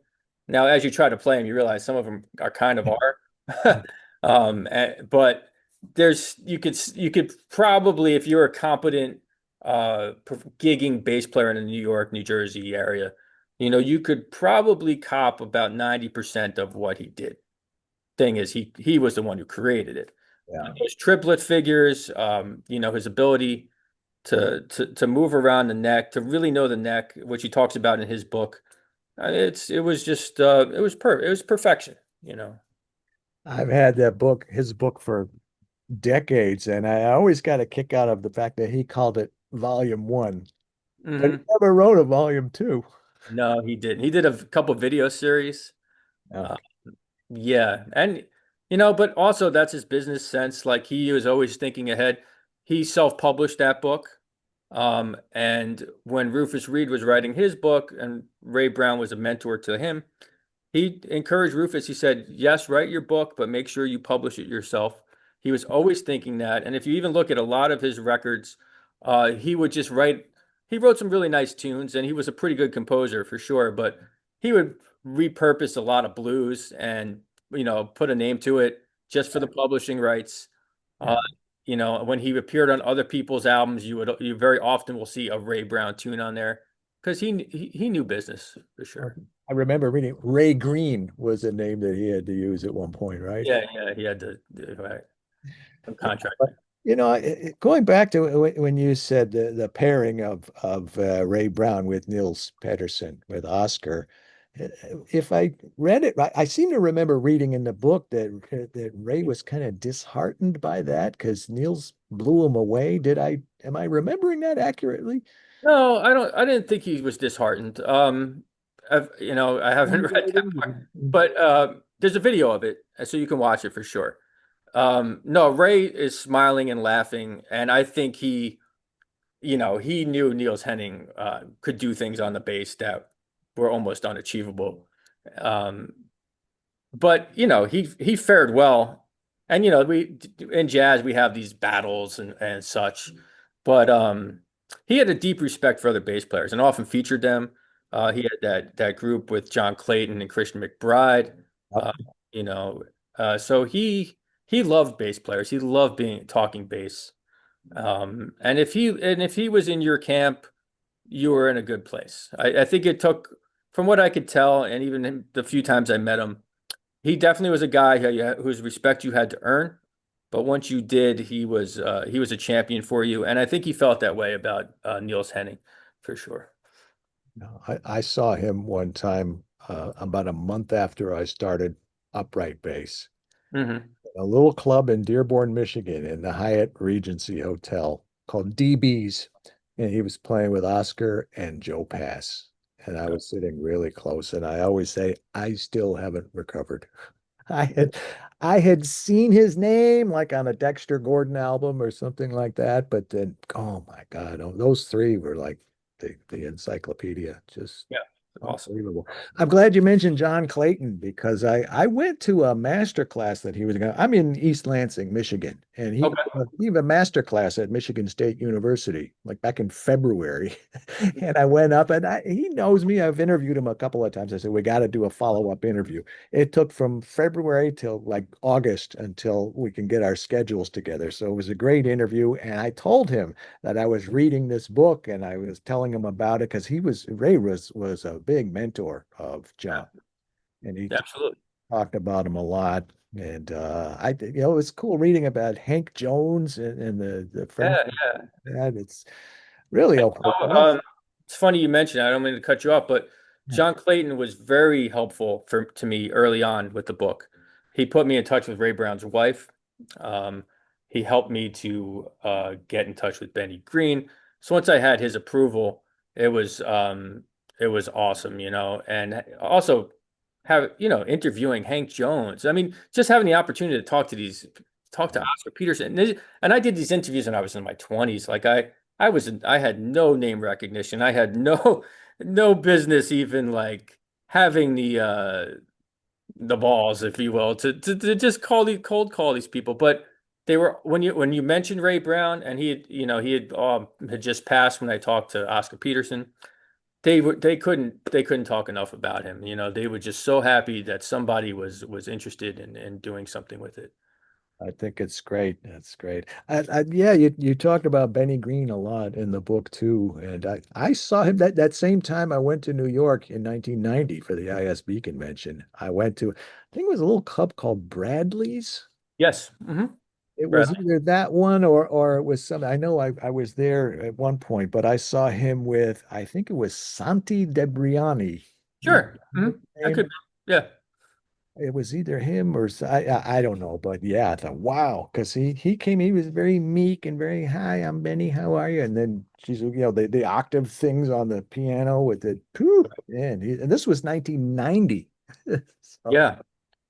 [SPEAKER 1] Now, as you try to play them, you realize some of them are kind of are. But you could probably, if you're a competent gigging bass player in the New York, New Jersey area, you could probably cop about 90% of what he did. Thing is, he was the one who created it.
[SPEAKER 2] Yeah.
[SPEAKER 1] Those triplet figures, his ability to move around the neck, to really know the neck, which he talks about in his book. It was just it was perfection, you know.
[SPEAKER 2] I've had his book for decades, and I always got a kick out of the fact that he called it volume one, but he
[SPEAKER 1] Hmm.
[SPEAKER 2] never wrote a volume two.
[SPEAKER 1] No, he didn't. He did a couple video series.
[SPEAKER 2] Yeah.
[SPEAKER 1] Uh, yeah, and but also that's his business sense. Like he was always thinking ahead. He self-published that book. And when Rufus Reed was writing his book and Ray Brown was a mentor to him, he encouraged Rufus. He said, "Yes, write your book, but make sure you publish it yourself." He was always thinking that. And if you even look at a lot of his records, he would just write. He wrote some really nice tunes, and he was a pretty good composer for sure. But he would repurpose a lot of blues and put a name to it just for the publishing rights. Uh,
[SPEAKER 2] Yeah.
[SPEAKER 1] when he appeared on other people's albums, you very often will see a Ray Brown tune on there because he knew business for sure.
[SPEAKER 2] I remember reading Ray Green was a name that he had to use at one point, right?
[SPEAKER 1] Yeah, yeah, he had to right, some
[SPEAKER 2] Yeah.
[SPEAKER 1] contract.
[SPEAKER 2] But going back to when you said the pairing of Ray Brown with Nils Pettersson with Oscar, uh, if I read it right, I seem to remember reading in the book that Ray was kind of disheartened by that because Nils blew him away. Am I remembering that accurately?
[SPEAKER 1] No, I didn't think he was disheartened. I haven't read that part, but there's a video of it, so you can watch it for sure. No, Ray is smiling and laughing, and I think he knew Niels Henning could do things on the bass that were almost unachievable. Um, but he fared well, and we in jazz we have these battles and such, but he had a deep respect for other bass players and often featured them. He had that group with John Clayton and Christian McBride.
[SPEAKER 2] Yep.
[SPEAKER 1] Uh, you know, so he loved bass players. He loved being talking bass. And if he was in your camp, you were in a good place. I think it took, from what I could tell, and even the few times I met him, he definitely was a guy whose respect you had to earn. But once you did, he was a champion for you, and I think he felt that way about Niels Henning, for sure.
[SPEAKER 2] No, I saw him one time about a month after I started upright bass.
[SPEAKER 1] Hmm.
[SPEAKER 2] A little club in Dearborn, Michigan, in the Hyatt Regency Hotel called DB's. And he was playing with Oscar and Joe Pass. And I was sitting really close. And I always say, I still haven't recovered. I had I had seen his name like on a Dexter Gordon album or something like that. But then, oh my God, those three were like the encyclopedia. Just
[SPEAKER 1] Yeah. Awesome.
[SPEAKER 2] Unbelievable. I'm glad you mentioned John Clayton because I went to a master class that he was going. I'm in East Lansing, Michigan, and
[SPEAKER 1] Okay.
[SPEAKER 2] he had a master class at Michigan State University, like back in February. And I went up, and he knows me. I've interviewed him a couple of times. I said we got to do a follow-up interview. It took from February till like August until we can get our schedules together. So it was a great interview, and I told him that I was reading this book and I was telling him about it because Ray was a big mentor of John, and he
[SPEAKER 1] Yeah, absolutely.
[SPEAKER 2] talked about him a lot. And it was cool reading about Hank Jones and the
[SPEAKER 1] Yeah,
[SPEAKER 2] friendship
[SPEAKER 1] yeah.
[SPEAKER 2] that it's really a
[SPEAKER 1] Oh,
[SPEAKER 2] profound.
[SPEAKER 1] it's funny you mentioned it. I don't mean to cut you off, but John Clayton was very helpful for to me early on with the book. He put me in touch with Ray Brown's wife. Um, he helped me to get in touch with Benny Green. So once I had his approval, it was awesome, you know. And also have interviewing Hank Jones. I mean, just having the opportunity to talk to Oscar Peterson. And I did these interviews when I was in my 20s. Like I had no name recognition. I had no business even like having the balls, if you will, to just cold call these people. But they were when you mentioned Ray Brown and he had just passed when I talked to Oscar Peterson. They couldn't talk enough about him. You know, they were just so happy that somebody was interested in doing something with it.
[SPEAKER 2] I think it's great. That's great. Yeah, you talked about Benny Green a lot in the book too, and I saw him that same time I went to New York in 1990 for the ISB convention. I went to, I think it was a little club called Bradley's.
[SPEAKER 1] Yes.
[SPEAKER 2] It was
[SPEAKER 1] Bradley.
[SPEAKER 2] either that one or it was some. I know I was there at one point, but I saw him with I think it was Santi Debriani. You
[SPEAKER 1] Sure.
[SPEAKER 2] know his
[SPEAKER 1] That
[SPEAKER 2] name?
[SPEAKER 1] could be. Yeah.
[SPEAKER 2] It was either him or I don't know, but yeah, I thought wow, because he came, he was very meek and very hi, I'm Benny, how are you? And then she's the octave things on the piano with the whew, and this was 1990. So
[SPEAKER 1] Yeah.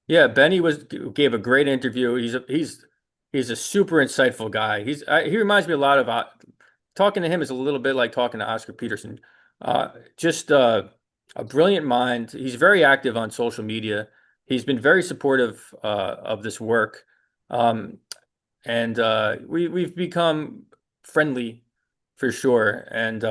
[SPEAKER 1] Yeah, Benny gave a great interview. He's a super insightful guy. He reminds me a lot of talking to him is a little bit like talking to Oscar Peterson. Just a brilliant mind. He's very active on social media. He's been very supportive of this work, um, and we've become friendly for sure. And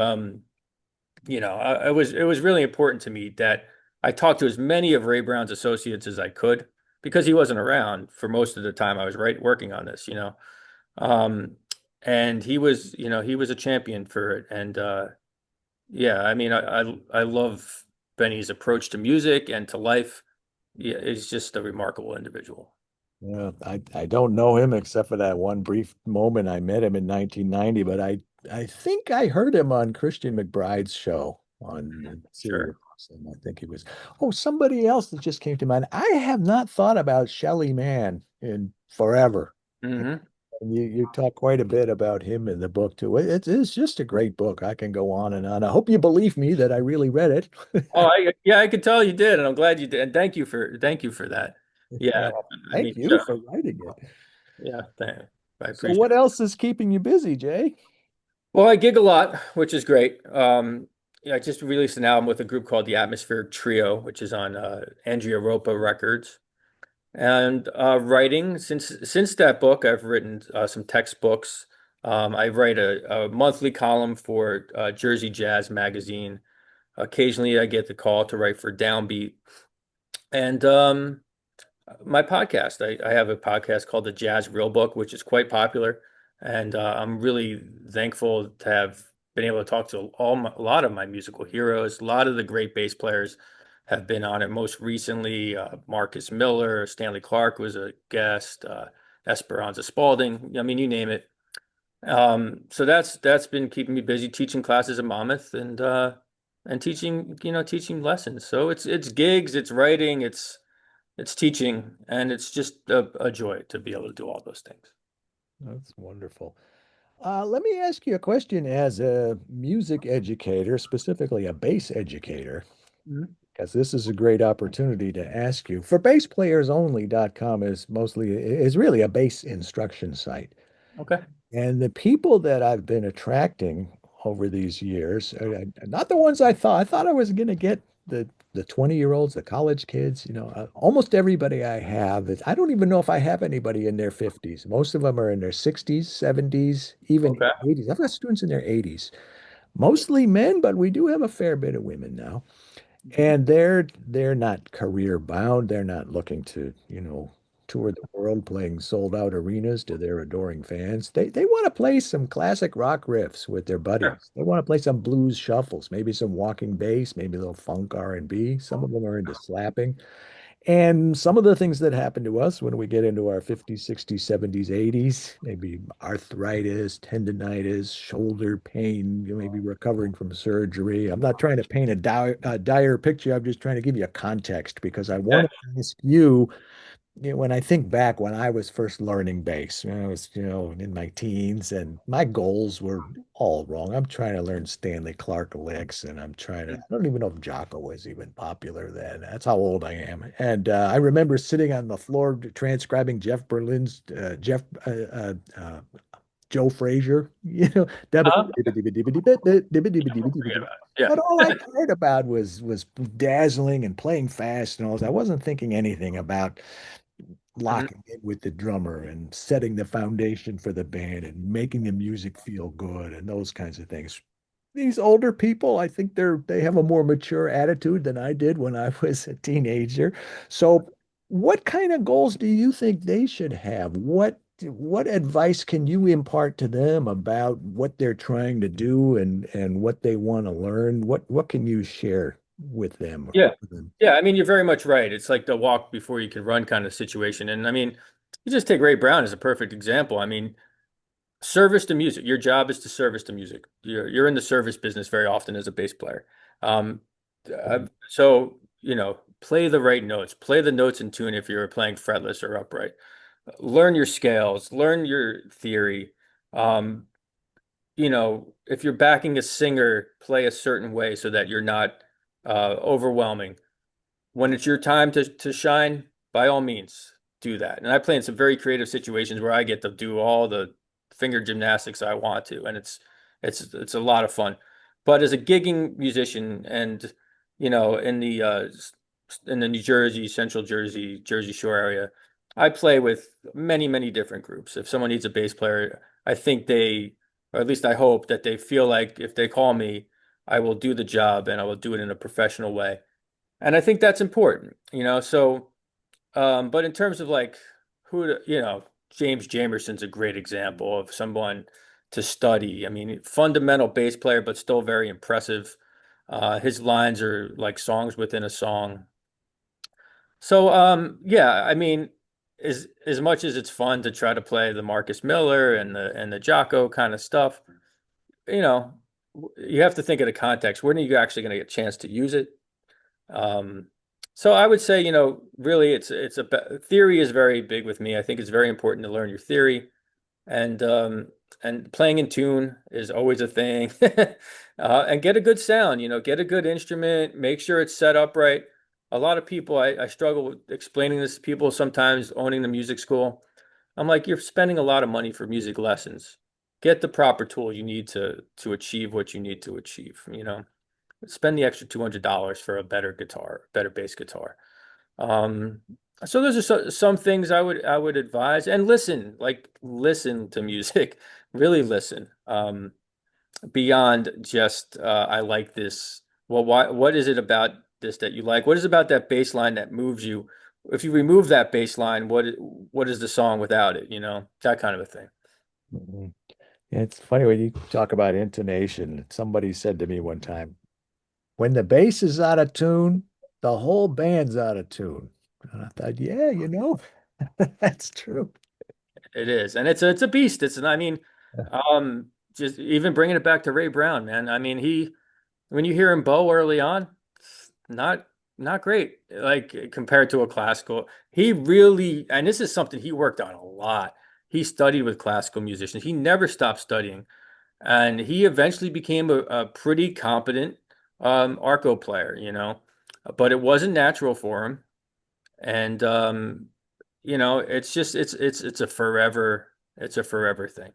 [SPEAKER 1] it was really important to me that I talked to as many of Ray Brown's associates as I could because he wasn't around for most of the time I was working on this, you know. Um, and he was a champion for it. And yeah, I mean, I love Benny's approach to music and to life. Yeah, he's just a remarkable individual.
[SPEAKER 2] yeah, I don't know him except for that one brief moment I met him in 1990, but I think I heard him on Christian McBride's show on Sirius.
[SPEAKER 1] Sure.
[SPEAKER 2] And I think he was, oh, somebody else that just came to mind. I have not thought about Shelley Mann in forever.
[SPEAKER 1] Hmm.
[SPEAKER 2] And you talk quite a bit about him in the book too. It's just a great book. I can go on and on. I hope you believe me that I really read it.
[SPEAKER 1] Oh, yeah, I could tell you did, and I'm glad you did. And thank you for that.
[SPEAKER 2] Yeah,
[SPEAKER 1] Yeah,
[SPEAKER 2] well,
[SPEAKER 1] I
[SPEAKER 2] thank
[SPEAKER 1] mean,
[SPEAKER 2] you for writing it.
[SPEAKER 1] yeah, I
[SPEAKER 2] So
[SPEAKER 1] appreciate
[SPEAKER 2] what
[SPEAKER 1] it.
[SPEAKER 2] else is keeping you busy, Jay?
[SPEAKER 1] Well, I gig a lot, which is great. Yeah, I just released an album with a group called the Atmospheric Trio, which is on Andrea Ropa Records. And writing since that book, I've written some textbooks. I write a monthly column for Jersey Jazz magazine. Occasionally, I get the call to write for Downbeat. And my podcast. I have a podcast called The Jazz Real Book, which is quite popular, and I'm really thankful to have been able to talk to a lot of my musical heroes. A lot of the great bass players have been on it. Most recently, Marcus Miller, Stanley Clark was a guest, Esperanza Spalding. I mean, you name it. So that's been keeping me busy teaching classes at Monmouth and teaching, teaching lessons. So it's gigs, it's writing, it's teaching, and it's just a joy to be able to do all those things.
[SPEAKER 2] That's wonderful. Let me ask you a question as a music educator, specifically a bass educator,
[SPEAKER 1] Mhm.
[SPEAKER 2] because this is a great opportunity to ask you. For BassPlayersOnly.com is really a bass instruction site.
[SPEAKER 1] Okay.
[SPEAKER 2] And the people that I've been attracting over these years are not the ones I thought. I thought I was going to get the 20-year-olds, the college kids, almost everybody I have, I don't even know if I have anybody in their 50s. Most of them are in their 60s, 70s, even
[SPEAKER 1] Okay.
[SPEAKER 2] 80s. I've got students in their 80s. Mostly men, but we do have a fair bit of women now. And they're not career bound. They're not looking to, tour the world playing sold out arenas to their adoring fans. They want to play some classic rock riffs with their
[SPEAKER 1] Sure.
[SPEAKER 2] buddies. They want to play some blues shuffles, maybe some walking bass, maybe a little funk R&B. Some of them are into slapping. And some of the things that happen to us when we get into our 50s, 60s, 70s, 80s, maybe arthritis, tendonitis, shoulder pain, you may be recovering from surgery. I'm not trying to paint a dire picture. I'm just trying to give you a context because I
[SPEAKER 1] Okay.
[SPEAKER 2] want to ask you, when I think back when I was first learning bass, I was, in my teens and my goals were all wrong. I'm trying to learn Stanley Clark licks and I don't even know if Jocko was even popular then. That's how old I am. And I remember sitting on the floor transcribing Joe Frazier,
[SPEAKER 1] Uh-huh. Forget about it.
[SPEAKER 2] but all I
[SPEAKER 1] Yeah.
[SPEAKER 2] cared about was dazzling and playing fast and all that. I wasn't thinking anything about
[SPEAKER 1] Mhm.
[SPEAKER 2] locking in with the drummer and setting the foundation for the band and making the music feel good and those kinds of things. These older people, I think they have a more mature attitude than I did when I was a teenager. So, what kind of goals do you think they should have? What advice can you impart to them about what they're trying to do and what they want to learn? What can you share with them?
[SPEAKER 1] Yeah. Yeah. I mean, you're very much right. It's like the walk before you can run kind of situation. And I mean, you just take Ray Brown as a perfect example. I mean, service to music. Your job is to service to music. You're in the service business very often as a bass player. Um, so, play the right notes, play the notes in tune if you're playing fretless or upright. Learn your scales, learn your theory. Um, if you're backing a singer, play a certain way so that you're not overwhelming. When it's your time to shine, by all means, do that. And I play in some very creative situations where I get to do all the finger gymnastics I want to, and it's a lot of fun. But as a gigging musician, and in the New Jersey, Central Jersey, Jersey Shore area, I play with many, many different groups. If someone needs a bass player, I think or at least I hope that they feel like if they call me, I will do the job and I will do it in a professional way. And I think that's important. So, but in terms of like James Jamerson's a great example of someone to study. I mean, fundamental bass player, but still very impressive. His lines are like songs within a song. So, yeah, I mean, as much as it's fun to try to play the Marcus Miller and the Jocko kind of stuff, you know, you have to think of the context. When are you actually going to get a chance to use it? Um, so I would say, really, theory is very big with me. I think it's very important to learn your theory, and playing in tune is always a thing. And get a good sound, get a good instrument, make sure it's set up right. A lot of people, I struggle with explaining this to people sometimes owning the music school. I'm like, you're spending a lot of money for music lessons. Get the proper tool you need to achieve what you need to achieve. Spend the extra $200 for a better guitar, better bass guitar. Um, so those are some things I would advise. And listen to music, really listen. Beyond just I like this. Well, what is it about this that you like? What is it about that bass line that moves you? If you remove that bass line, what is the song without it? That kind of a thing.
[SPEAKER 2] Mhm. Yeah, it's funny when you talk about intonation. Somebody said to me one time, when the bass is out of tune, the whole band's out of tune. And I thought, yeah, that's true.
[SPEAKER 1] It is, and it's a beast. I mean, just even bringing it back to Ray Brown, man. I mean, when you hear him bow early on, it's not great. Like compared to a classical, he really, and this is something he worked on a lot. He studied with classical musicians. He never stopped studying, and he eventually became a pretty competent arco player. But it wasn't natural for him, and it's a forever thing.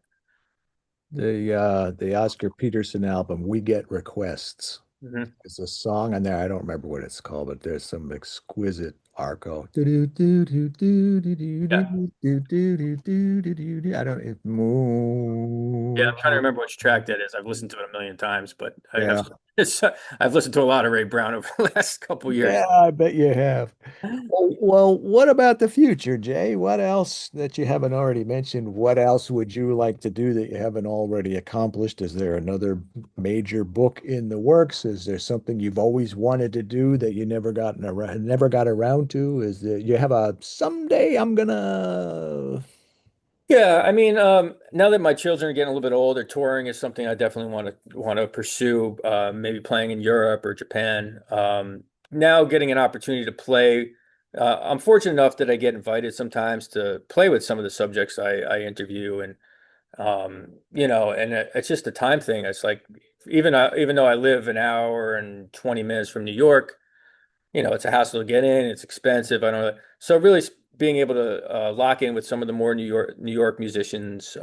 [SPEAKER 2] The Oscar Peterson album, We Get Requests.
[SPEAKER 1] Mhm.
[SPEAKER 2] There's a song on there. I don't remember what it's called, but there's some exquisite arco. Do do do do do do do
[SPEAKER 1] Yeah.
[SPEAKER 2] do do do do do do do do. I don't. It,
[SPEAKER 1] Yeah, I'm trying to
[SPEAKER 2] moo.
[SPEAKER 1] remember which track that is. I've listened to it a million times, but I have
[SPEAKER 2] Yeah,
[SPEAKER 1] I've listened to a lot of Ray Brown over the last couple years.
[SPEAKER 2] yeah, I bet you have. Well, what about the future, Jay? What else that you haven't already mentioned? What else would you like to do that you haven't already accomplished? Is there another major book in the works? Is there something you've always wanted to do that you never got around to? Is there you have a someday I'm gonna
[SPEAKER 1] Yeah, I mean, now that my children are getting a little bit older, touring is something I definitely want to pursue. Maybe playing in Europe or Japan. Now getting an opportunity to play. I'm fortunate enough that I get invited sometimes to play with some of the subjects I interview, and and it's just a time thing. It's like even though I live an hour and 20 minutes from New York, it's a hassle to get in. It's expensive. I don't know. So really being able to lock in with some of the more New York musicians,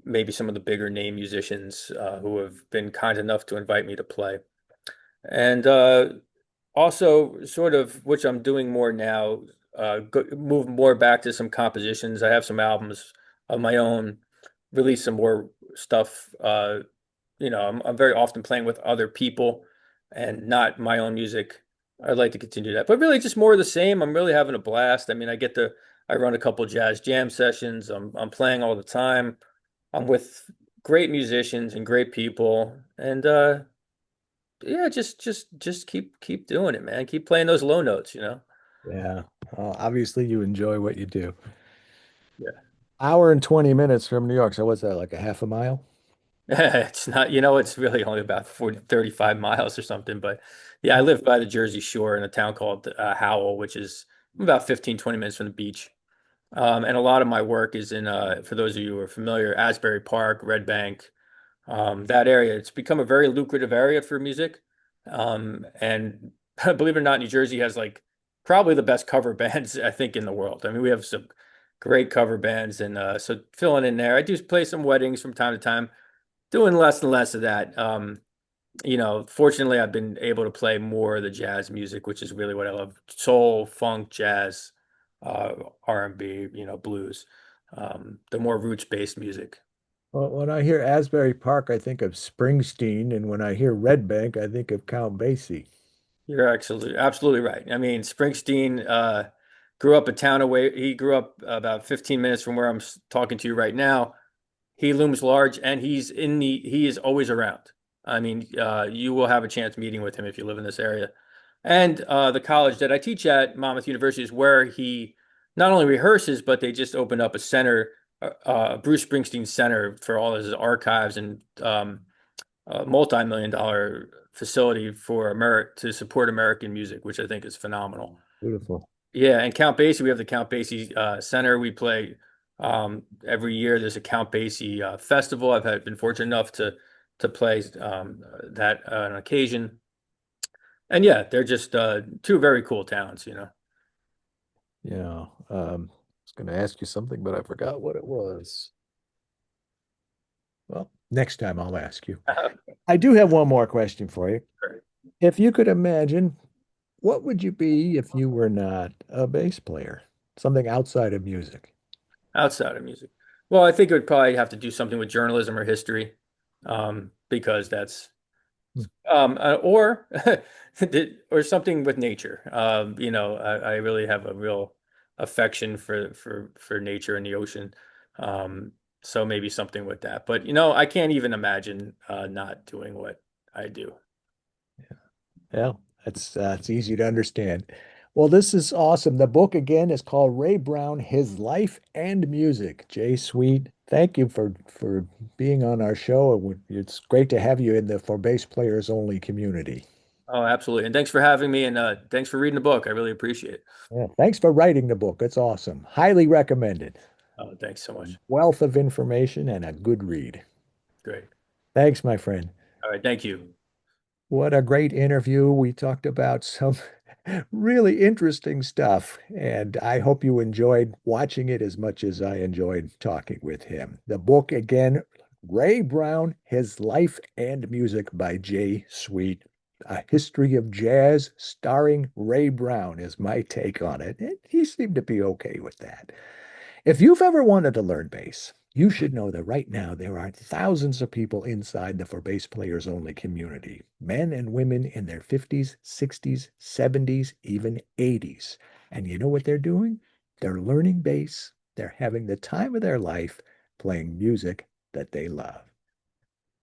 [SPEAKER 1] maybe some of the bigger name musicians who have been kind enough to invite me to play. And also sort of, which I'm doing more now, move more back to some compositions. I have some albums of my own, release some more stuff. I'm very often playing with other people and not my own music. I'd like to continue that, but really just more of the same. I'm really having a blast. I mean, I run a couple jazz jam sessions. I'm playing all the time. I'm with great musicians and great people, and yeah, just keep doing it, man. Keep playing those low notes.
[SPEAKER 2] yeah. Well, obviously you enjoy what you do.
[SPEAKER 1] Yeah.
[SPEAKER 2] Hour and 20 minutes from New York. So what's that, like a half a mile?
[SPEAKER 1] It's not, it's really only about 40, 35 miles or something. But yeah, I live by the Jersey Shore in a town called Howell, which is about 15, 20 minutes from the beach. And a lot of my work is in, for those of you who are familiar, Asbury Park, Red Bank, that area. It's become a very lucrative area for music. And believe it or not, New Jersey has like probably the best cover bands, I think, in the world. I mean, we have some great cover bands. And so filling in there, I do play some weddings from time to time, doing less and less of that. Fortunately, I've been able to play more of the jazz music, which is really what I love. Soul, funk, jazz, uh, R&B, blues, the more roots-based music.
[SPEAKER 2] Well, when I hear Asbury Park, I think of Springsteen, and when I hear Red Bank, I think of Count Basie.
[SPEAKER 1] You're absolutely right. I mean, Springsteen grew up a town away. He grew up about 15 minutes from where I'm talking to you right now. He looms large, and he is always around. I mean, you will have a chance meeting with him if you live in this area. And the college that I teach at, Monmouth University, is where he not only rehearses, but they just opened up a center, Bruce Springsteen Center, for all his archives, and a multi-million dollar facility for to support American music, which I think is phenomenal.
[SPEAKER 2] Beautiful.
[SPEAKER 1] Yeah, and Count Basie, we have the Count Basie Center. We play every year. There's a Count Basie festival. Been fortunate enough to play that on occasion. And yeah, they're just two very cool towns.
[SPEAKER 2] Yeah. I was going to ask you something, but I forgot what it was. Well, next time I'll ask you. I do have one more question for you. If you could imagine, what would you be if you were not a bass player? Something outside of music.
[SPEAKER 1] Outside of music. Well, I think it would probably have to do something with journalism or history, because that's
[SPEAKER 2] Hmm.
[SPEAKER 1] or or something with nature. I really have a real affection for nature and the ocean. So maybe something with that. But I can't even imagine not doing what I do.
[SPEAKER 2] Yeah, it's easy to understand. Well, this is awesome. The book again is called Ray Brown, His Life and Music. Jay Sweet, thank you for being on our show. It's great to have you in the For Bass Players Only community.
[SPEAKER 1] Oh, absolutely. And thanks for having me, and thanks for reading the book. I really appreciate it.
[SPEAKER 2] Yeah, thanks for writing the book. It's awesome. Highly recommended.
[SPEAKER 1] Oh, thanks so much.
[SPEAKER 2] Wealth of information and a good read.
[SPEAKER 1] Great.
[SPEAKER 2] Thanks, my friend.
[SPEAKER 1] All right. Thank you.
[SPEAKER 2] What a great interview. We talked about some really interesting stuff, and I hope you enjoyed watching it as much as I enjoyed talking with him. The book, again, Ray Brown, His Life and Music by Jay Sweet. A History of Jazz starring Ray Brown is my take on it. And he seemed to be okay with that. If you've ever wanted to learn bass, you should know that right now there are thousands of people inside the For Bass Players Only community, men and women in their 50s, 60s, 70s, even 80s. And you know what they're doing? They're learning bass. They're having the time of their life playing music that they love.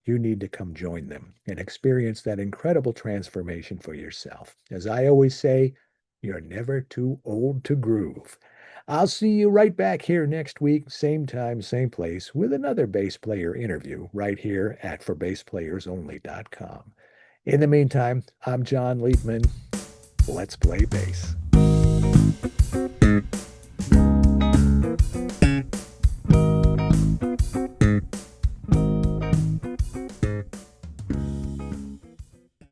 [SPEAKER 2] You need to come join them and experience that incredible transformation for yourself. As I always say, you're never too old to groove. I'll see you right back here next week, same time, same place, with another bass player interview right here at ForBassPlayersOnly.com. In the meantime, I'm John Liebman. Let's play bass.